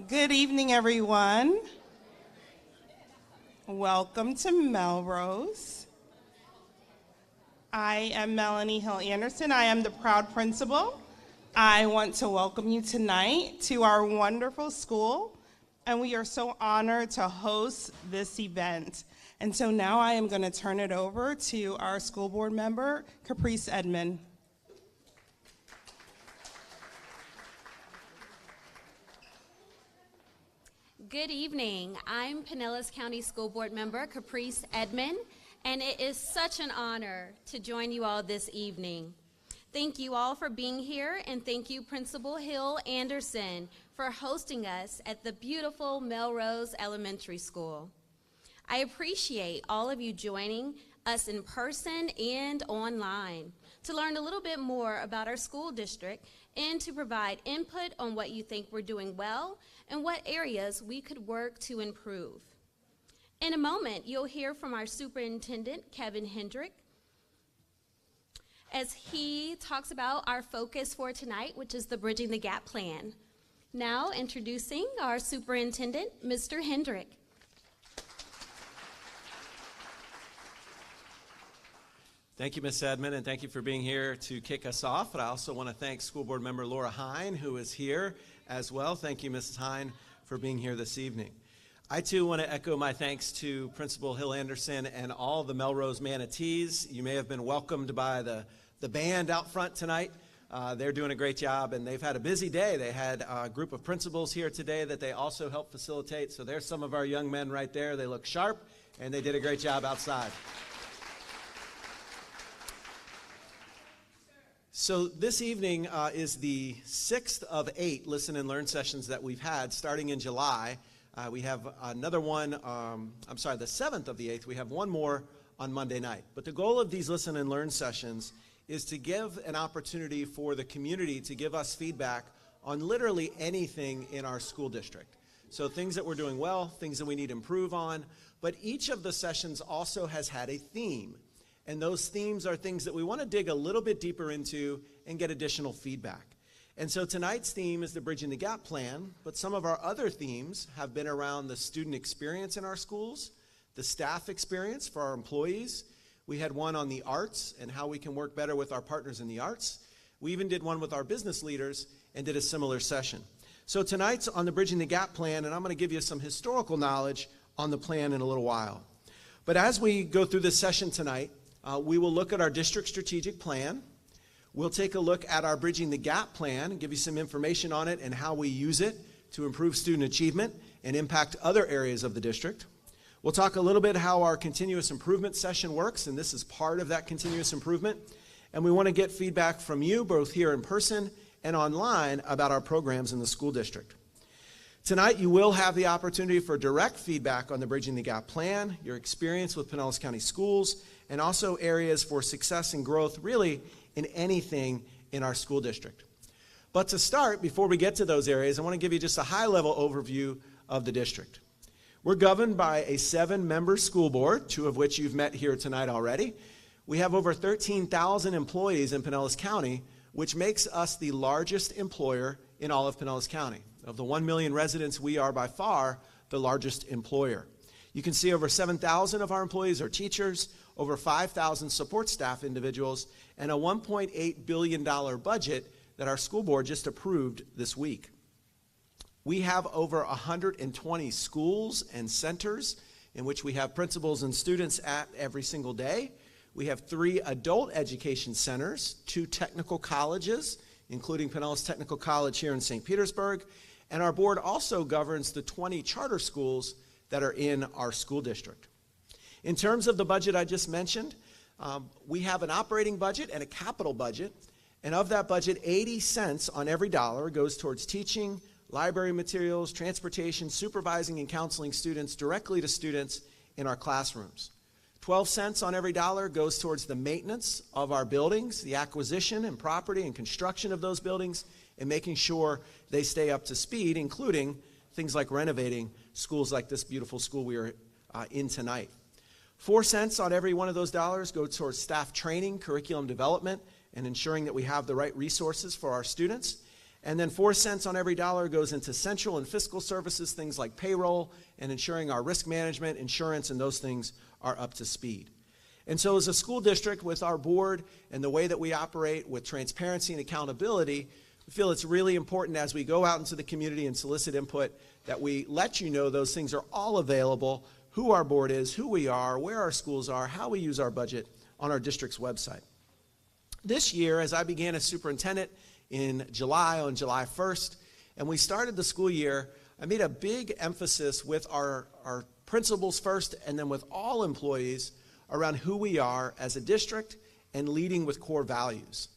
Good evening, everyone. Welcome to Melrose. I am Melanie Hill Anderson. I am the proud principal. I want to welcome you tonight to our wonderful school, and we are so honored to host this event. And so now I am going to turn it over to our school board member, Caprice Edmond. Good evening. I'm Pinellas County School Board member Caprice Edmond, and it is such an honor to join you all this evening. Thank you all for being here, and thank you Principal Hill Anderson for hosting us at the beautiful Melrose Elementary School. I appreciate all of you joining us in person and online to learn a little bit more about our school district and to provide input on what you think we're doing well and what areas we could work to improve. In a moment, you'll hear from our superintendent, Kevin Hendrick, as he talks about our focus for tonight, which is the Bridging the Gap plan. Now, introducing our superintendent, Mr. Hendrick. Thank you, Ms. Edmond, and thank you for being here to kick us off. But I also want to thank School Board Member Laura Hine, who is here as well. Thank you, Mrs. Hine, for being here this evening. I, too, want to echo my thanks to Principal Hill Anderson and all the Melrose Manatees. You may have been welcomed by the band out front tonight. They're doing a great job, and they've had a busy day. They had a group of principals here today that they also helped facilitate. So there's some of our young men right there. They look sharp, and they did a great job outside. So this evening is the 6th of 8 Listen and Learn sessions that we've had starting in July. We have another one, the 7th of the 8th. We have one more on Monday night. But the goal of these Listen and Learn sessions is to give an opportunity for the community to give us feedback on literally anything in our school district. So things that we're doing well, things that we need to improve on. But each of the sessions also has had a theme. And those themes are things that we want to dig a little bit deeper into and get additional feedback. And so tonight's theme is the Bridging the Gap plan, but some of our other themes have been around the student experience in our schools, the staff experience for our employees. We had one on the arts and how we can work better with our partners in the arts. We even did one with our business leaders and did a similar session. So tonight's on the Bridging the Gap plan, and I'm going to give you some historical knowledge on the plan in a little while. But as we go through this session tonight, we will look at our district strategic plan. We'll take a look at our Bridging the Gap plan and give you some information on it and how we use it to improve student achievement and impact other areas of the district. We'll talk a little bit how our continuous improvement session works, and this is part of that continuous improvement. And we want to get feedback from you, both here in person and online, about our programs in the school district. Tonight, you will have the opportunity for direct feedback on the Bridging the Gap plan, your experience with Pinellas County Schools, and also areas for success and growth, really, in anything in our school district. But to start, before we get to those areas, I want to give you just a high-level overview of the district. We're governed by a 7-member school board, 2 of which you've met here tonight already. We have over 13,000 employees in Pinellas County, which makes us the largest employer in all of Pinellas County. Of the 1 million residents, we are by far the largest employer. You can see over 7,000 of our employees are teachers, over 5,000 support staff individuals, and a $1.8 billion budget that our school board just approved this week. We have over 120 schools and centers in which we have principals and students at every single day. We have 3 adult education centers, 2 technical colleges, including Pinellas Technical College here in St. Petersburg, and our board also governs the 20 charter schools that are in our school district. In terms of the budget I just mentioned, we have an operating budget and a capital budget, and of that budget, 80 cents on every dollar goes towards teaching, library materials, transportation, supervising and counseling students directly to students in our classrooms. 12 cents on every dollar goes towards the maintenance of our buildings, the acquisition and property and construction of those buildings, and making sure they stay up to speed, including things like renovating schools like this beautiful school we are in tonight. 4 cents on every one of those dollars go towards staff training, curriculum development, and ensuring that we have the right resources for our students. And then 4 cents on every dollar goes into central and fiscal services, things like payroll and ensuring our risk management, insurance, and those things are up to speed. And so as a school district, with our board and the way that we operate with transparency and accountability, we feel it's really important as we go out into the community and solicit input that we let you know those things are all available, who our board is, who we are, where our schools are, how we use our budget on our district's website. This year, as I began as superintendent in July, on July 1st, and we started the school year, I made a big emphasis with our principals first and then with all employees around who we are as a district and leading with core values.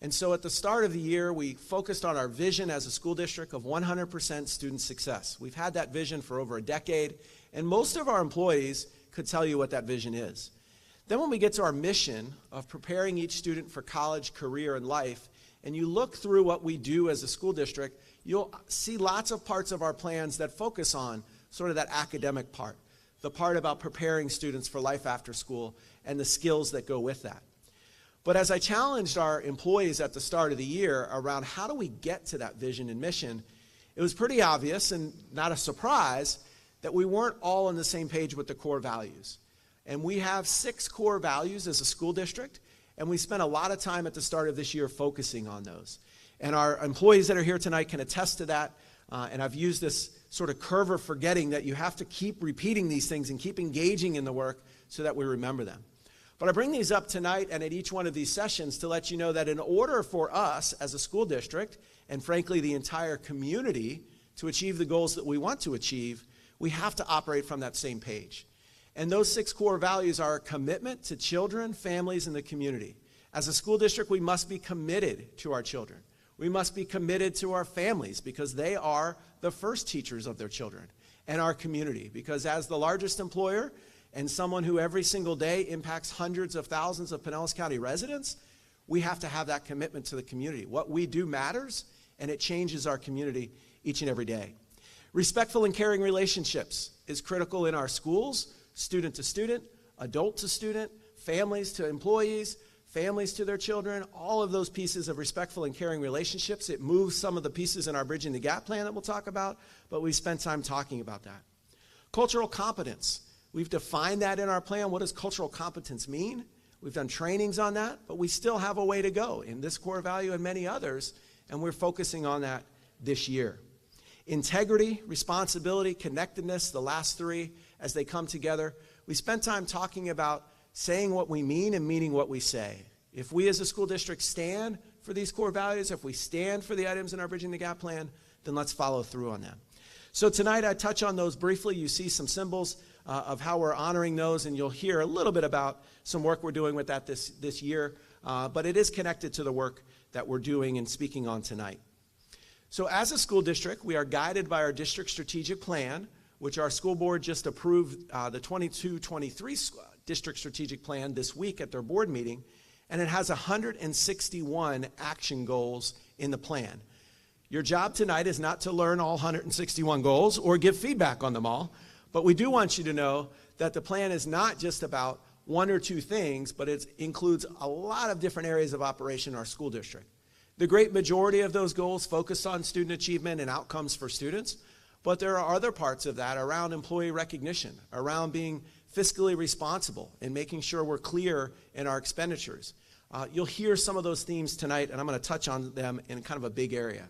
And so at the start of the year, we focused on our vision as a school district of 100% student success. We've had that vision for over a decade, and most of our employees could tell you what that vision is. Then when we get to our mission of preparing each student for college, career, and life, and you look through what we do as a school district, you'll see lots of parts of our plans that focus on sort of that academic part, the part about preparing students for life after school and the skills that go with that. But as I challenged our employees at the start of the year around how do we get to that vision and mission, it was pretty obvious and not a surprise that we weren't all on the same page with the core values. And we have 6 core values as a school district, and we spent a lot of time at the start of this year focusing on those. And our employees that are here tonight can attest to that, and I've used this sort of curve of forgetting that you have to keep repeating these things and keep engaging in the work so that we remember them. But I bring these up tonight and at each one of these sessions to let you know that in order for us as a school district, and frankly the entire community, to achieve the goals that we want to achieve, we have to operate from that same page. And those 6 core values are a commitment to children, families, and the community. As a school district, we must be committed to our children. We must be committed to our families because they are the first teachers of their children, and our community, because as the largest employer and someone who every single day impacts hundreds of thousands of Pinellas County residents, we have to have that commitment to the community. What we do matters, and it changes our community each and every day. Respectful and caring relationships is critical in our schools, student to student, adult to student, families to employees, families to their children, all of those pieces of respectful and caring relationships. It moves some of the pieces in our Bridging the Gap plan that we'll talk about, but we spent time talking about that. Cultural competence. We've defined that in our plan. What does cultural competence mean? We've done trainings on that, but we still have a way to go in this core value and many others, and we're focusing on that this year. Integrity, responsibility, connectedness, the last 3, as they come together. We spent time talking about saying what we mean and meaning what we say. If we as a school district stand for these core values, if we stand for the items in our Bridging the Gap plan, then let's follow through on them. So tonight I touch on those briefly. You see some symbols of how we're honoring those, and you'll hear a little bit about some work we're doing with that this year, but it is connected to the work that we're doing and speaking on tonight. So as a school district, we are guided by our district strategic plan, which our school board just approved the 22-23 district strategic plan this week at their board meeting, and it has 161 action goals in the plan. Your job tonight is not to learn all 161 goals or give feedback on them all, but we do want you to know that the plan is not just about 1 or 2 things, but it includes a lot of different areas of operation in our school district. The great majority of those goals focus on student achievement and outcomes for students, but there are other parts of that around employee recognition, around being fiscally responsible and making sure we're clear in our expenditures. You'll hear some of those themes tonight, and I'm going to touch on them in kind of a big area.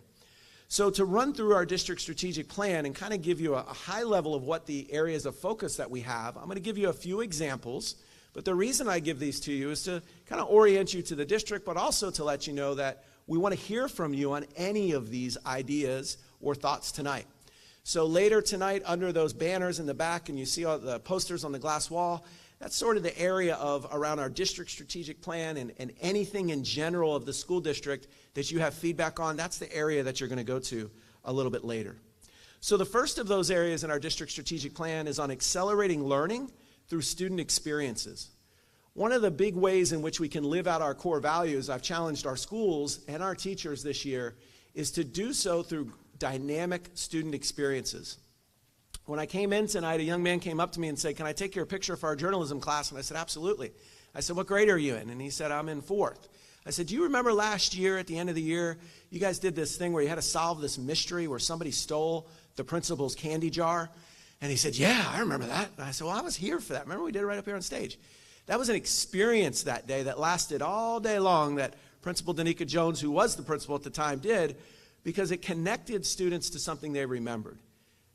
So to run through our district strategic plan and kind of give you a high level of what the areas of focus that we have, I'm going to give you a few examples, but the reason I give these to you is to kind of orient you to the district, but also to let you know that we want to hear from you on any of these ideas or thoughts tonight. So later tonight, under those banners in the back, and you see all the posters on the glass wall, that's sort of the area of around our district strategic plan and anything in general of the school district that you have feedback on. That's the area that you're going to go to a little bit later. So the first of those areas in our district strategic plan is on accelerating learning through student experiences. One of the big ways in which we can live out our core values, I've challenged our schools and our teachers this year, is to do so through dynamic student experiences. When I came in tonight, a young man came up to me and said, "Can I take your picture for our journalism class?" And I said, "Absolutely." I said, "What grade are you in?" And he said, "I'm in 4th. I said, do you remember last year at the end of the year, you guys did this thing where you had to solve this mystery where somebody stole the principal's candy jar? And he said, yeah, I remember that. And I said, well, I was here for that. Remember we did it right up here on stage. That was an experience that day that lasted all day long that Principal Danica Jones, who was the principal at the time, did, because it connected students to something they remembered.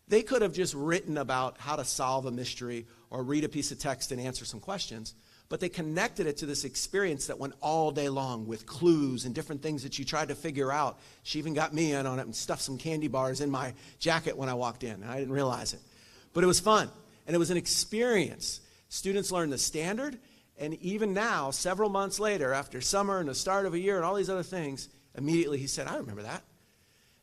They could have just written about how to solve a mystery or read a piece of text and answer some questions, but they connected it to this experience that went all day long with clues and different things that you tried to figure out. She even got me in on it and stuffed some candy bars in my jacket when I walked in, and I didn't realize it. But it was fun, and it was an experience. Students learned the standard, and even now, several months later, after summer and the start of a year and all these other things, immediately he said, I remember that.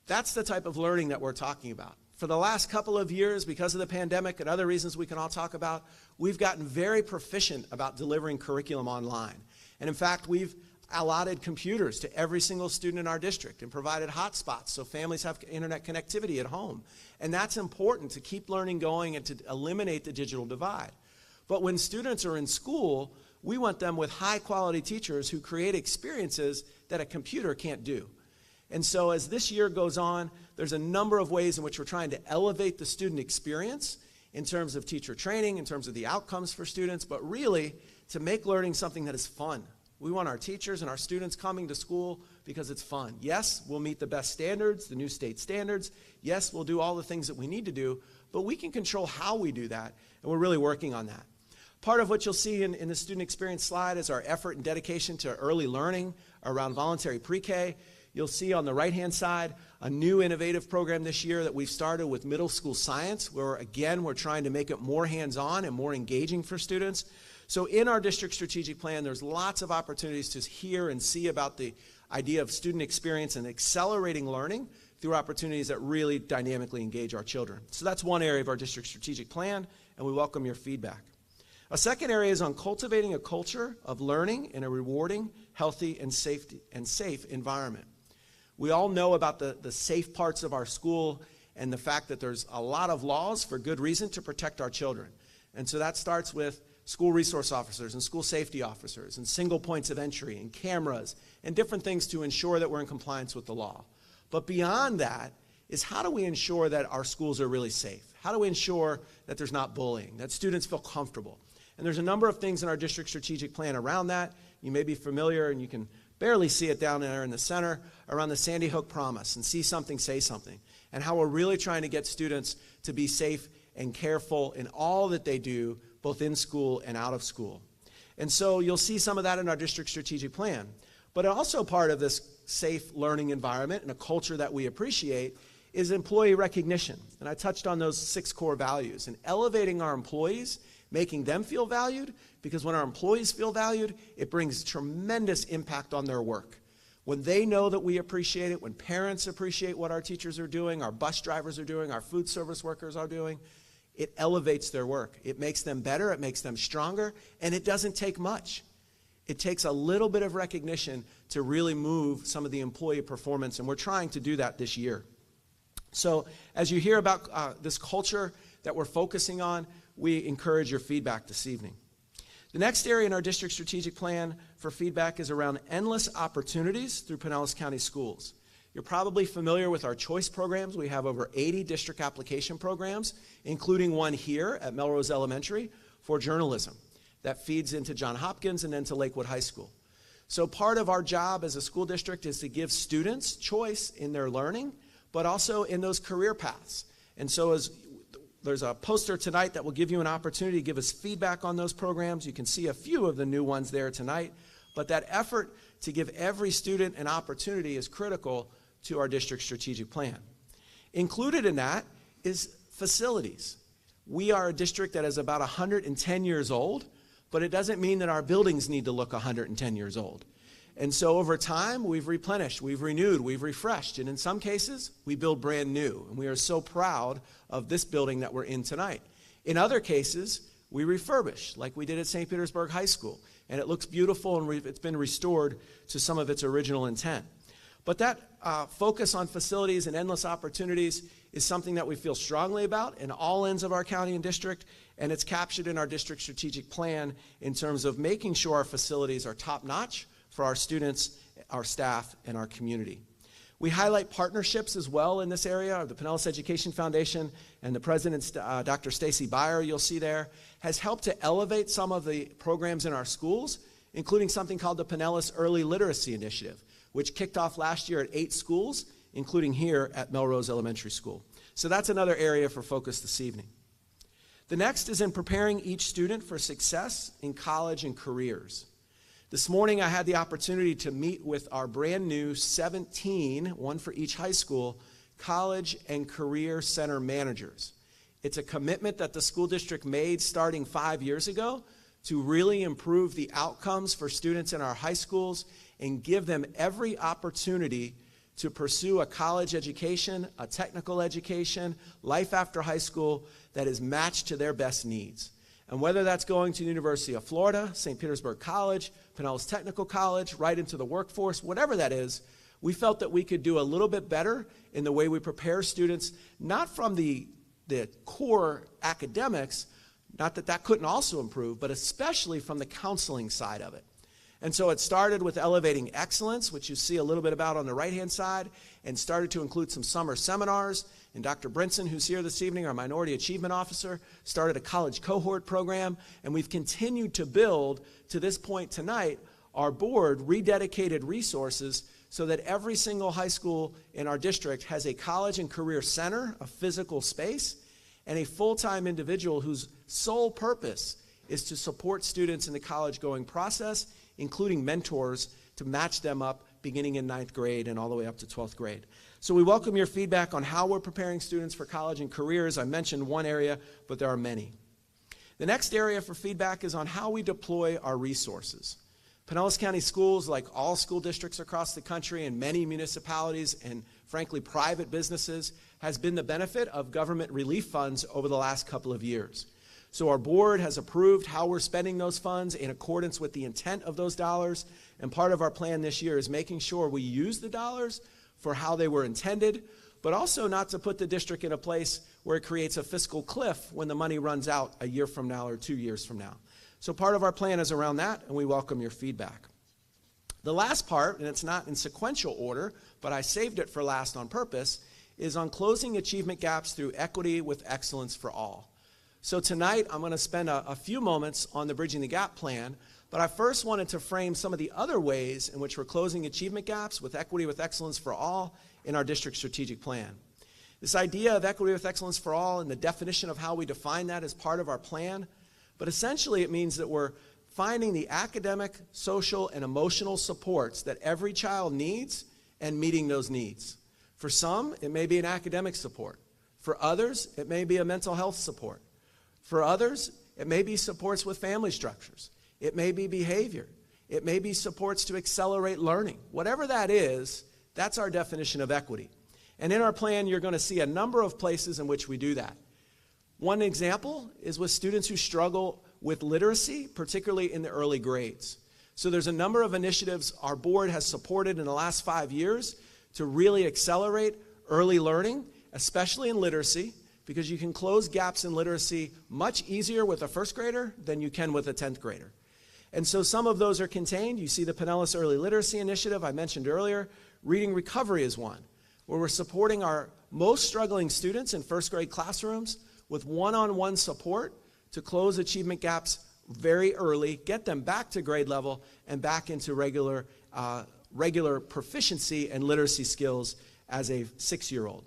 That's the type of learning that we're talking about. For the last couple of years, because of the pandemic and other reasons we can all talk about, we've gotten very proficient about delivering curriculum online. And in fact, we've allotted computers to every single student in our district and provided hotspots so families have internet connectivity at home. And that's important to keep learning going and to eliminate the digital divide. But when students are in school, we want them with high-quality teachers who create experiences that a computer can't do. And so as this year goes on, there's a number of ways in which we're trying to elevate the student experience in terms of teacher training, in terms of the outcomes for students, but really to make learning something that is fun. We want our teachers and our students coming to school because it's fun. Yes, we'll meet the best standards, the new state standards. Yes, we'll do all the things that we need to do, but we can control how we do that, and we're really working on that. Part of what you'll see in the student experience slide is our effort and dedication to early learning around voluntary pre-K. You'll see on the right-hand side a new innovative program this year that we've started with middle school science, where again, we're trying to make it more hands-on and more engaging for students. So in our district strategic plan, there's lots of opportunities to hear and see about the idea of student experience and accelerating learning through opportunities that really dynamically engage our children. So that's one area of our district strategic plan, and we welcome your feedback. A second area is on cultivating a culture of learning in a rewarding, healthy, and safe environment. We all know about the safe parts of our school and the fact that there's a lot of laws for good reason to protect our children. And so that starts with school resource officers and school safety officers and single points of entry and cameras and different things to ensure that we're in compliance with the law. But beyond that is, how do we ensure that our schools are really safe? How do we ensure that there's not bullying, that students feel comfortable? And there's a number of things in our district strategic plan around that. You may be familiar, and you can barely see it down there in the center, around the Sandy Hook Promise and See Something, Say Something, and how we're really trying to get students to be safe and careful in all that they do, both in school and out of school. And so you'll see some of that in our district strategic plan. But also part of this safe learning environment and a culture that we appreciate is employee recognition. And I touched on those 6 core values, and elevating our employees, making them feel valued, because when our employees feel valued, it brings tremendous impact on their work. When they know that we appreciate it, when parents appreciate what our teachers are doing, our bus drivers are doing, our food service workers are doing, it elevates their work. It makes them better, it makes them stronger, and it doesn't take much. It takes a little bit of recognition to really move some of the employee performance, and we're trying to do that this year. So as you hear about this culture that we're focusing on, we encourage your feedback this evening. The next area in our district strategic plan for feedback is around endless opportunities through Pinellas County Schools. You're probably familiar with our choice programs. We have over 80 district application programs, including one here at Melrose Elementary for journalism that feeds into John Hopkins and then to Lakewood High School. So part of our job as a school district is to give students choice in their learning, but also in those career paths. And so there's a poster tonight that will give you an opportunity to give us feedback on those programs. You can see a few of the new ones there tonight. But that effort to give every student an opportunity is critical to our district strategic plan. Included in that is facilities. We are a district that is about 110 years old, but it doesn't mean that our buildings need to look 110 years old. And so over time, we've replenished, we've renewed, we've refreshed, and in some cases, we build brand new. And we are so proud of this building that we're in tonight. In other cases, we refurbish, like we did at St. Petersburg High School, and it looks beautiful, and it's been restored to some of its original intent. But that focus on facilities and endless opportunities is something that we feel strongly about in all ends of our county and district, and it's captured in our district strategic plan in terms of making sure our facilities are top-notch for our students, our staff, and our community. We highlight partnerships as well in this area. The Pinellas Education Foundation and the president, Dr. Stacy Beyer, you'll see there, has helped to elevate some of the programs in our schools, including something called the Pinellas Early Literacy Initiative, which kicked off last year at 8 schools, including here at Melrose Elementary School. So that's another area for focus this evening. The next is in preparing each student for success in college and careers. This morning I had the opportunity to meet with our brand new 17, one for each high school, college and career center managers. It's a commitment that the school district made starting 5 years ago to really improve the outcomes for students in our high schools and give them every opportunity to pursue a college education, a technical education, life after high school that is matched to their best needs. And whether that's going to the University of Florida, St. Petersburg College, Pinellas Technical College, right into the workforce, whatever that is, we felt that we could do a little bit better in the way we prepare students, not from the core academics, not that that couldn't also improve, but especially from the counseling side of it. And so it started with elevating excellence, which you see a little bit about on the right-hand side, and started to include some summer seminars. And Dr. Brinson, who's here this evening, our Minority Achievement Officer, started a college cohort program, and we've continued to build, to this point tonight, our board rededicated resources so that every single high school in our district has a college and career center, a physical space, and a full-time individual whose sole purpose is to support students in the college-going process, including mentors to match them up beginning in 9th grade and all the way up to 12th grade. So we welcome your feedback on how we're preparing students for college and careers. I mentioned one area, but there are many. The next area for feedback is on how we deploy our resources. Pinellas County Schools, like all school districts across the country and many municipalities and frankly private businesses, has been the benefit of government relief funds over the last couple of years. So our board has approved how we're spending those funds in accordance with the intent of those dollars, and part of our plan this year is making sure we use the dollars for how they were intended, but also not to put the district in a place where it creates a fiscal cliff when the money runs out a year from now or 2 years from now. So part of our plan is around that, and we welcome your feedback. The last part, and it's not in sequential order, but I saved it for last on purpose, is on closing achievement gaps through equity with excellence for all. So tonight, I'm going to spend a few moments on the Bridging the Gap plan, but I first wanted to frame some of the other ways in which we're closing achievement gaps with equity with excellence for all in our district strategic plan. This idea of equity with excellence for all and the definition of how we define that is part of our plan, but essentially it means that we're finding the academic, social, and emotional supports that every child needs and meeting those needs. For some, it may be an academic support. For others, it may be a mental health support. For others, it may be supports with family structures. It may be behavior. It may be supports to accelerate learning. Whatever that is, that's our definition of equity. And in our plan, you're going to see a number of places in which we do that. One example is with students who struggle with literacy, particularly in the early grades. So there's a number of initiatives our board has supported in the last 5 years to really accelerate early learning, especially in literacy, because you can close gaps in literacy much easier with a first grader than you can with a 10th grader. And so some of those are contained. You see the Pinellas Early Literacy Initiative I mentioned earlier. Reading Recovery is one, where we're supporting our most struggling students in first grade classrooms with one-on-one support to close achievement gaps very early, get them back to grade level and back into regular proficiency and literacy skills as a 6-year-old.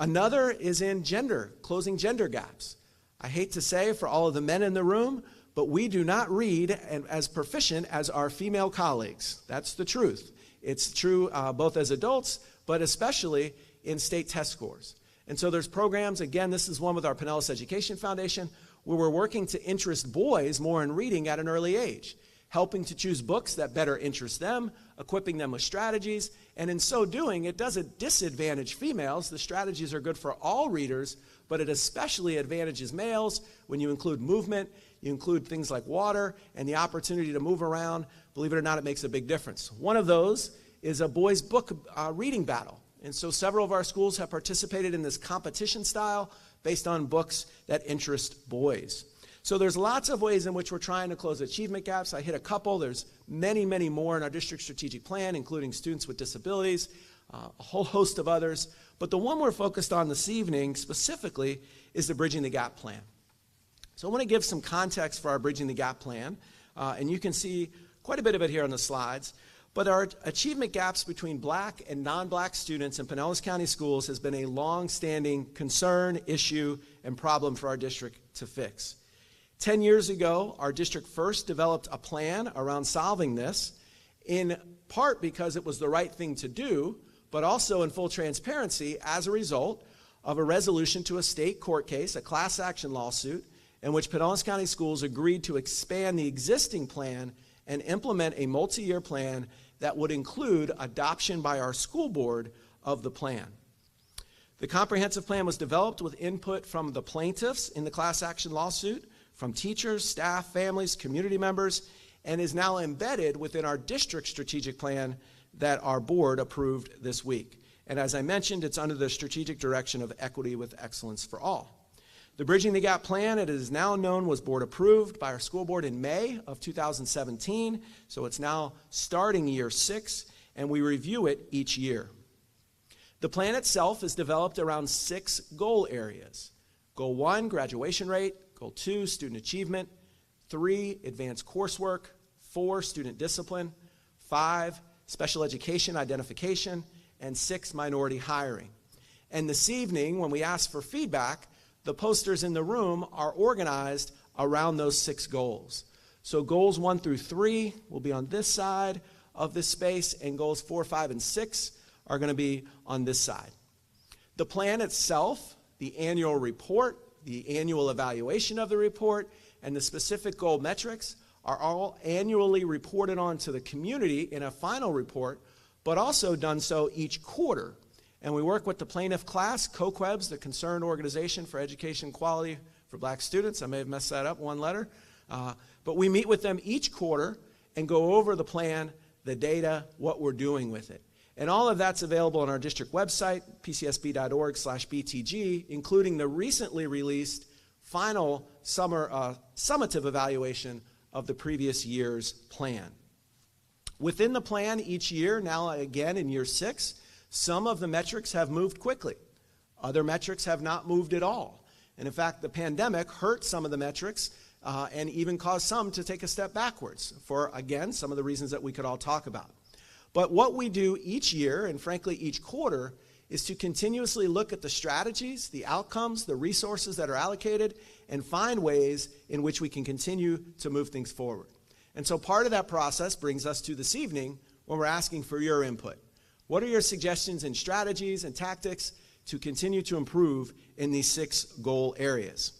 Another is in gender, closing gender gaps. I hate to say for all of the men in the room, but we do not read as proficient as our female colleagues. That's the truth. It's true both as adults, but especially in state test scores. And so there's programs, again, this is one with our Pinellas Education Foundation, where we're working to interest boys more in reading at an early age, helping to choose books that better interest them, equipping them with strategies, and in so doing, it doesn't disadvantage females. The strategies are good for all readers, but it especially advantages males when you include movement, you include things like water, and the opportunity to move around. Believe it or not, it makes a big difference. One of those is a boys' book reading battle. And so several of our schools have participated in this competition style based on books that interest boys. So there's lots of ways in which we're trying to close achievement gaps. I hit a couple. There's many, many more in our district strategic plan, including students with disabilities, a whole host of others. But the one we're focused on this evening specifically is the Bridging the Gap plan. So I want to give some context for our Bridging the Gap plan, and you can see quite a bit of it here on the slides. But our achievement gaps between black and non-black students in Pinellas County schools has been a long-standing concern, issue, and problem for our district to fix. 10 years ago, our district first developed a plan around solving this, in part because it was the right thing to do, but also in full transparency as a result of a resolution to a state court case, a class action lawsuit, in which Pinellas County Schools agreed to expand the existing plan and implement a multi-year plan that would include adoption by our school board of the plan. The comprehensive plan was developed with input from the plaintiffs in the class action lawsuit, from teachers, staff, families, community members, and is now embedded within our district strategic plan that our board approved this week. And as I mentioned, it's under the strategic direction of Equity with Excellence for All. The Bridging the Gap plan, it is now known, was board approved by our school board in May of 2017, so it's now starting year 6, and we review it each year. The plan itself is developed around 6 goal areas. Goal 1, graduation rate. Goal 2, student achievement. 3, advanced coursework. 4, student discipline. 5, special education identification. And 6, minority hiring. And this evening, when we ask for feedback, the posters in the room are organized around those 6 goals. So goals 1 through 3 will be on this side of this space, and goals 4, 5, and 6 are going to be on this side. The plan itself, the annual report, the annual evaluation of the report, and the specific goal metrics are all annually reported on to the community in a final report, but also done so each quarter. And we work with the plaintiff class, COQUEBS, the Concerned Organization for Education Quality for Black Students. I may have messed that up, one letter. But we meet with them each quarter and go over the plan, the data, what we're doing with it. And all of that's available on our district website, pcsb.org/BTG, including the recently released final summer summative evaluation of the previous year's plan. Within the plan each year, now again in year 6, some of the metrics have moved quickly. Other metrics have not moved at all. And in fact, the pandemic hurt some of the metrics and even caused some to take a step backwards for, again, some of the reasons that we could all talk about. But what we do each year, and frankly each quarter, is to continuously look at the strategies, the outcomes, the resources that are allocated, and find ways in which we can continue to move things forward. And so part of that process brings us to this evening when we're asking for your input. What are your suggestions and strategies and tactics to continue to improve in these 6 goal areas?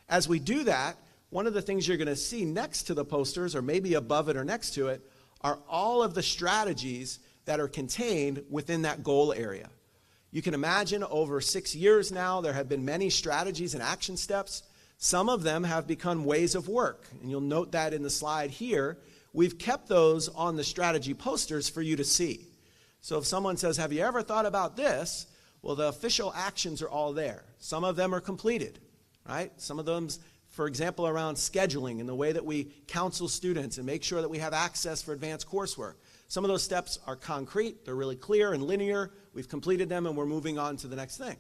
As we do that, one of the things you're going to see next to the posters, or maybe above it or next to it, are all of the strategies that are contained within that goal area. You can imagine over 6 years now, there have been many strategies and action steps. Some of them have become ways of work, and you'll note that in the slide here. We've kept those on the strategy posters for you to see. So if someone says, have you ever thought about this? Well, the official actions are all there. Some of them are completed, right? Some of them, for example, around scheduling and the way that we counsel students and make sure that we have access for advanced coursework. Some of those steps are concrete, they're really clear and linear. We've completed them and we're moving on to the next thing.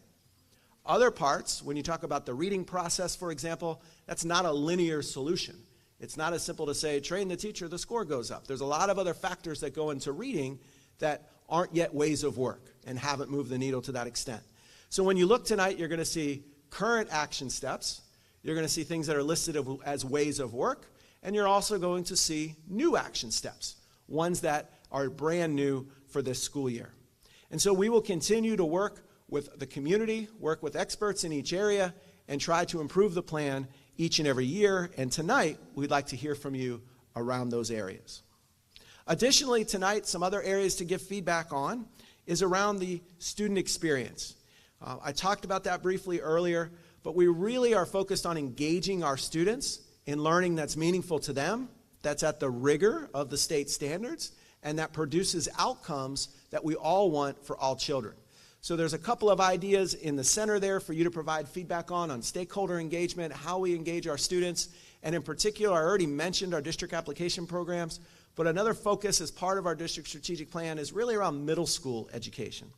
Other parts, when you talk about the reading process, for example, that's not a linear solution. It's not as simple to say, train the teacher, the score goes up. There's a lot of other factors that go into reading that aren't yet ways of work and haven't moved the needle to that extent. So when you look tonight, you're going to see current action steps. You're going to see things that are listed as ways of work. And you're also going to see new action steps, ones that are brand new for this school year. And so we will continue to work with the community, work with experts in each area, and try to improve the plan each and every year. And tonight, we'd like to hear from you around those areas. Additionally, tonight, some other areas to give feedback on is around the student experience. I talked about that briefly earlier, but we really are focused on engaging our students in learning that's meaningful to them, that's at the rigor of the state standards, and that produces outcomes that we all want for all children. So there's a couple of ideas in the center there for you to provide feedback on stakeholder engagement, how we engage our students, and in particular, I already mentioned our district application programs, but another focus as part of our district strategic plan is really around middle school education.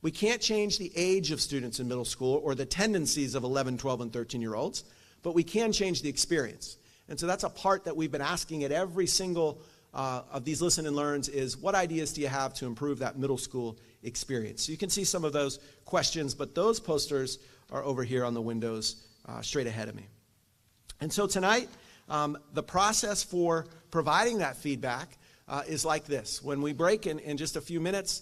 We can't change the age of students in middle school or the tendencies of 11, 12, and 13-year-olds, but we can change the experience. And so that's a part that we've been asking at every single of these Listen and Learns is, what ideas do you have to improve that middle school experience? So you can see some of those questions, but those posters are over here on the windows straight ahead of me. And so tonight, the process for providing that feedback is like this. When we break in just a few minutes,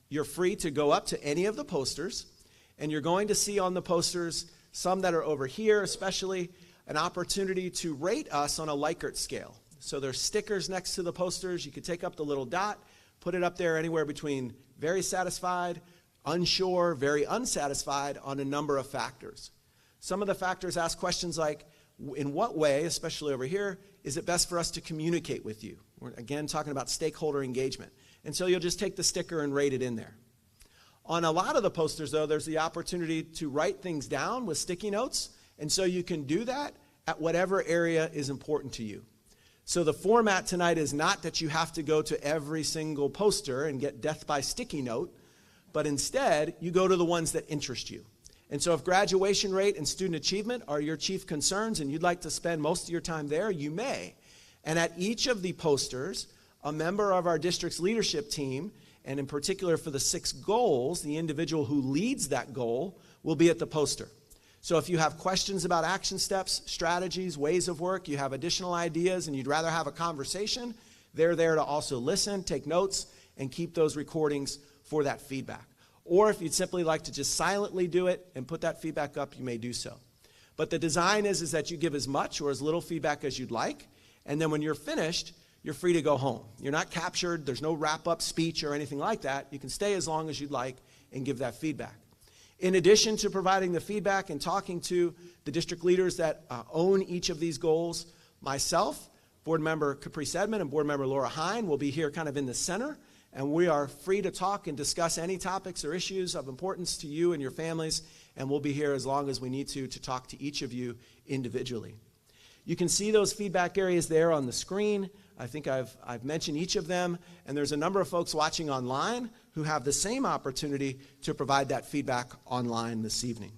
you're free to go up to any of the posters, and you're going to see on the posters, some that are over here especially, an opportunity to rate us on a Likert scale. So there's stickers next to the posters. You could take up the little dot, put it up there anywhere between very satisfied, unsure, very unsatisfied on a number of factors. Some of the factors ask questions like, in what way, especially over here, is it best for us to communicate with you? We're again talking about stakeholder engagement. And so you'll just take the sticker and rate it in there. On a lot of the posters, though, there's the opportunity to write things down with sticky notes. And so you can do that at whatever area is important to you. So the format tonight is not that you have to go to every single poster and get death by sticky note, but instead you go to the ones that interest you. And so if graduation rate and student achievement are your chief concerns and you'd like to spend most of your time there, you may. And at each of the posters, a member of our district's leadership team, and in particular for the 6 goals, the individual who leads that goal will be at the poster. So if you have questions about action steps, strategies, ways of work, you have additional ideas, and you'd rather have a conversation, they're there to also listen, take notes, and keep those recordings for that feedback. Or if you'd simply like to just silently do it and put that feedback up, you may do so. But the design is that you give as much or as little feedback as you'd like, and then when you're finished, you're free to go home. You're not captured, there's no wrap-up speech or anything like that. You can stay as long as you'd like and give that feedback. In addition to providing the feedback and talking to the district leaders that own each of these goals, myself, Board Member Caprice Edmond, and Board Member Laura Hine will be here kind of in the center, and we are free to talk and discuss any topics or issues of importance to you and your families, and we'll be here as long as we need to talk to each of you individually. You can see those feedback areas there on the screen. I think I've mentioned each of them, and there's a number of folks watching online who have the same opportunity to provide that feedback online this evening.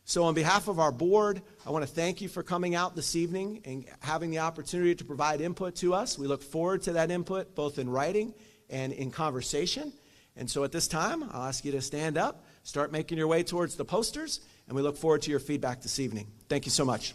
So on behalf of our board, I want to thank you for coming out this evening and having the opportunity to provide input to us. We look forward to that input both in writing and in conversation. And so at this time, I'll ask you to stand up, start making your way towards the posters, and we look forward to your feedback this evening. Thank you so much.